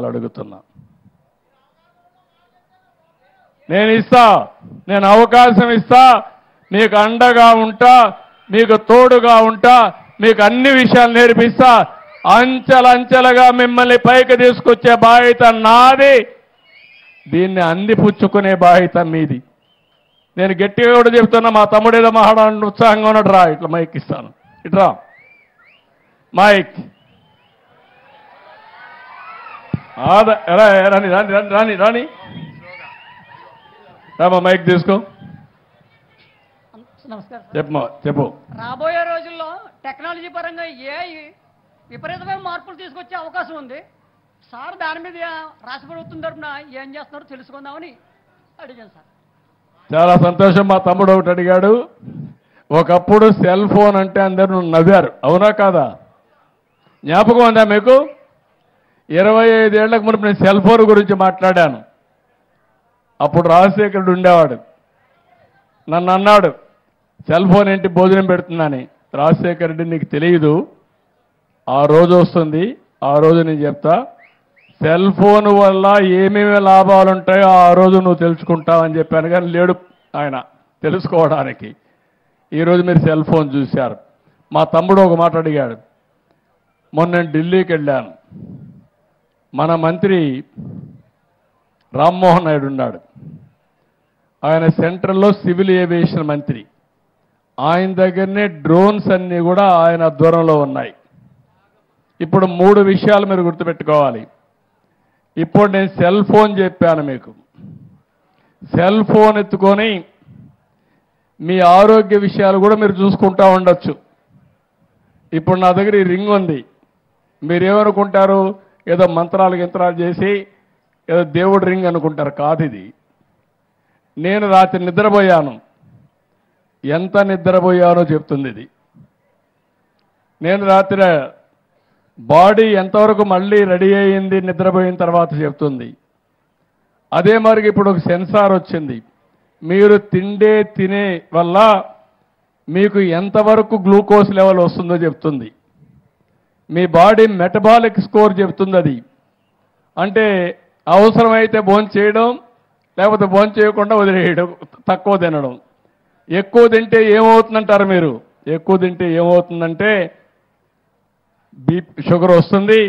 అడుగుతున్నా. నేను అవకాశం ఇస్తా, మీకు అండగా ఉంటా, మీకు తోడుగా ఉంటా, మీకు అన్ని విషయాలు నేర్పిస్తా. అంచెలంచెలుగా మిమ్మల్ని పైకి తీసుకొచ్చే బాధ్యత నాది, దీన్ని అందిపుచ్చుకునే బాధ్యత మీది. నేను గట్టిగా కూడా చెప్తున్నా, మా తమ్ముడు ఏదో మాట్లాడాలని ఉత్సాహంగా ఉన్నాడు. రా, ఇట్లా మైక్ ఇస్తాను, ఇట్రా మైక్. రాని రాని రాని రాని రాని రామా, మైక్ తీసుకో. చెప్పమ్మా, చెప్పు. రాబోయే రోజుల్లో టెక్నాలజీ పరంగా విపరీతమైన మార్పులు తీసుకొచ్చే అవకాశం ఉంది సార్. దాని మీద రాష్ట్ర ప్రభుత్వం తరఫున ఏం చేస్తున్నారో తెలుసుకుందామని అడిగాను సార్. చాలా సంతోషం. మా తమ్ముడు ఒకటి అడిగాడు. ఒకప్పుడు సెల్ ఫోన్ అంటే అందరూ నవ్వారు, అవునా కాదా? జ్ఞాపకం ఉందా మీకు? 25 ఏళ్లకు మునుపు నేను సెల్ ఫోన్ గురించి మాట్లాడాను. అప్పుడు రాజశేఖరుడు ఉండేవాడు. నన్ను అన్నాడు, సెల్ ఫోన్ ఏంటి భోజనం పెడుతుందని. రాజశేఖరుడు, నీకు తెలియదు, ఆ రోజు వస్తుంది, ఆ రోజు నేను చెప్తా. సెల్ ఫోన్ వల్ల ఏమేమి లాభాలు ఉంటాయో ఆ రోజు నువ్వు తెలుసుకుంటావని చెప్పాను. కానీ లేడు ఆయన తెలుసుకోవడానికి. ఈరోజు మీరు సెల్ ఫోన్ చూశారు. మా తమ్ముడు ఒక మాట అడిగాడు. మొన్న నేను ఢిల్లీకి వెళ్ళాను. మన మంత్రి రామ్మోహన్ నాయుడు ఉన్నాడు. ఆయన సెంట్రల్లో సివిల్ ఏవియేషన్ మంత్రి. ఆయన దగ్గరనే డ్రోన్స్ అన్నీ కూడా ఆయన దూరంలో ఉన్నాయి. ఇప్పుడు 3 విషయాలు మీరు గుర్తుపెట్టుకోవాలి. ఇప్పుడు నేను సెల్ ఫోన్ చెప్పాను మీకు. సెల్ ఫోన్ ఎత్తుకొని మీ ఆరోగ్య విషయాలు కూడా మీరు చూసుకుంటూ ఉండొచ్చు. ఇప్పుడు నా దగ్గర ఈ రింగ్ ఉంది. మీరేమనుకుంటారు, ఏదో మంత్రాలు చేసి ఏదో దేవుడి రింగ్ అనుకుంటారు. కాదు, ఇది నేను రాత్రి నిద్రపోయాను. ఎంత నిద్రపోయానో చెప్తుంది ఇది. నేను రాత్రి బాడీ ఎంతవరకు మళ్ళీ రెడీ అయ్యింది నిద్రపోయిన తర్వాత చెప్తుంది. అదే మరి ఇప్పుడు ఒక సెన్సార్ వచ్చింది. మీరు తినే వల్ల మీకు ఎంతవరకు గ్లూకోజ్ లెవెల్ వస్తుందో చెప్తుంది. మీ బాడీ మెటబాలిక్ స్కోర్ చెప్తుంది. అది అంటే అవసరమైతే భోజనం చేయడం, లేకపోతే భోజనం చేయకుండా వదిలేయడం, తక్కువ తినడం. ఎక్కువ తింటే ఏమవుతుందంటారు మీరు? ఎక్కువ తింటే ఏమవుతుందంటే షుగర్ వస్తుంది.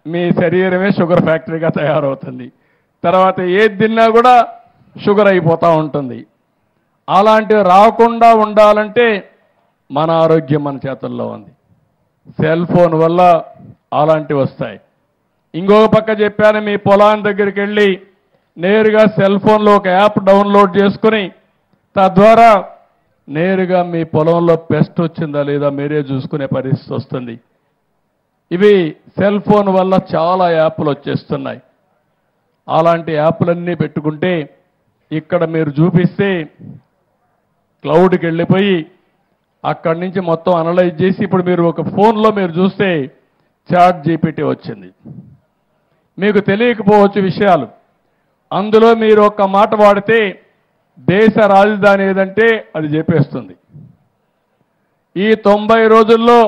మీ శరీరమే షుగర్ ఫ్యాక్టరీగా తయారవుతుంది. తర్వాత ఏది తిన్నా కూడా షుగర్ అయిపోతూ ఉంటుంది. అలాంటివి రాకుండా ఉండాలంటే మన ఆరోగ్యం మన చేతుల్లో ఉంది. సెల్ ఫోన్ వల్ల అలాంటివి వస్తాయి. ఇంకొక పక్క చెప్పాను, మీ పొలాన్ని దగ్గరికి వెళ్ళి నేరుగా సెల్ ఫోన్లో ఒక యాప్ డౌన్లోడ్ చేసుకుని తద్వారా నేరుగా మీ పొలంలో పెస్ట్ వచ్చిందా లేదా మీరే చూసుకునే పరిస్థితి వస్తుంది. ఇవి సెల్ ఫోన్ వల్ల చాలా యాప్లు వచ్చేస్తున్నాయి. అలాంటి యాప్లన్నీ పెట్టుకుంటే ఇక్కడ మీరు చూపిస్తే క్లౌడ్కి వెళ్ళిపోయి అక్కడి నుంచి మొత్తం అనలైజ్ చేసి ఇప్పుడు మీరు ఒక ఫోన్లో మీరు చూస్తే చాట్ జీపీటీ వచ్చింది. మీకు తెలియకపోవచ్చు విషయాలు. అందులో మీరు ఒక్క మాట వాడితే దేశ రాజధాని ఏదంటే అది చెప్పేస్తుంది. ఈ 90 రోజుల్లో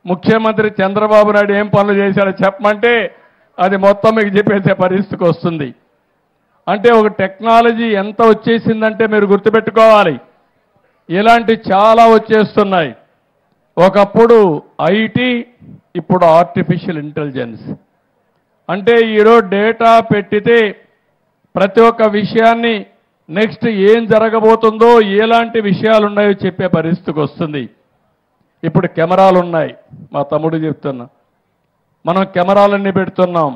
ముఖ్యమంత్రి చంద్రబాబు నాయుడు ఏం పనులు చేశాడో చెప్పమంటే అది మొత్తం మీకు చెప్పేసే పరిస్థితికి వస్తుంది. అంటే ఒక టెక్నాలజీ ఎంత వచ్చేసిందంటే మీరు గుర్తుపెట్టుకోవాలి, ఇలాంటి చాలా వచ్చేస్తున్నాయి. ఒకప్పుడు ఐటీ, ఇప్పుడు ఆర్టిఫిషియల్ ఇంటెలిజెన్స్. అంటే ఈరోజు డేటా పెట్టితే ప్రతి ఒక్క విషయాన్ని నెక్స్ట్ ఏం జరగబోతుందో, ఎలాంటి విషయాలు ఉన్నాయో చెప్పే పరిస్థితికి వస్తుంది. ఇప్పుడు కెమెరాలు ఉన్నాయి. మా తమ్ముడు చెప్తున్నా, మనం కెమెరాలన్నీ పెడుతున్నాం.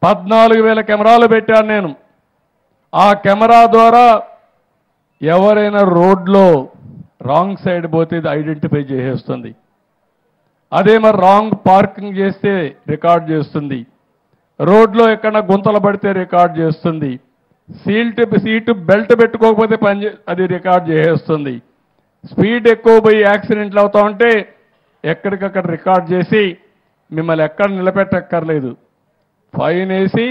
14,000 కెమెరాలు పెట్టాను నేను. ఆ కెమెరా ద్వారా ఎవరైనా రోడ్లో రాంగ్ సైడ్ పోతే ఇది ఐడెంటిఫై చేసేస్తుంది. అదే మరి రాంగ్ పార్కింగ్ చేస్తే రికార్డ్ చేస్తుంది. రోడ్లో ఎక్కడన్నా గుంతలు పడితే రికార్డ్ చేస్తుంది. సీటు బెల్ట్ పెట్టుకోకపోతే అది రికార్డ్ చేసేస్తుంది. స్పీడ్ ఎక్కువ పోయి యాక్సిడెంట్లు అవుతా ఉంటే ఎక్కడికక్కడ రికార్డ్ చేసి మిమ్మల్ని ఎక్కడ నిలబెట్టక్కర్లేదు, ఫైన్ వేసి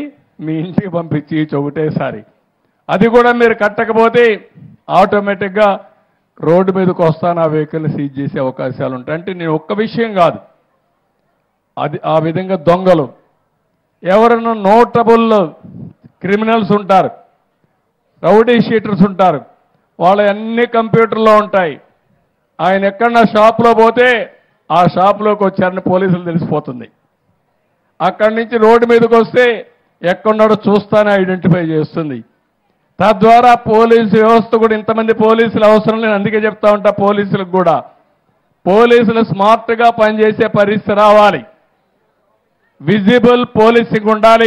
మీ ఇంటికి పంపించి ఒకటేసారి. అది కూడా మీరు కట్టకపోతే ఆటోమేటిక్గా రోడ్డు మీదకి వస్తాను ఆ వెహికల్ని సీజ్ చేసే అవకాశాలు ఉంటాయి. అంటే నేను ఒక్క విషయం కాదు, అది ఆ విధంగా దొంగలు ఎవరైనా నోటబుల్ క్రిమినల్స్ ఉంటారు, రౌడీ షీటర్స్ ఉంటారు, వాళ్ళ అన్ని కంప్యూటర్లో ఉంటాయి. ఆయన ఎక్కడన్నా షాప్లో పోతే ఆ షాప్లోకి వచ్చారని పోలీసులు తెలిసిపోతుంది. అక్కడి నుంచి రోడ్డు మీదకి వస్తే ఎక్కడున్నాడో చూస్తానే ఐడెంటిఫై చేస్తుంది. తద్వారా పోలీసు వ్యవస్థ కూడా ఇంతమంది పోలీసులు అవసరం లేదు. అందుకే చెప్తా ఉంటా పోలీసులకు కూడా, పోలీసులు స్మార్ట్గా పనిచేసే పరిస్థితి రావాలి, విజిబుల్ పోలీసింగ్ ఉండాలి.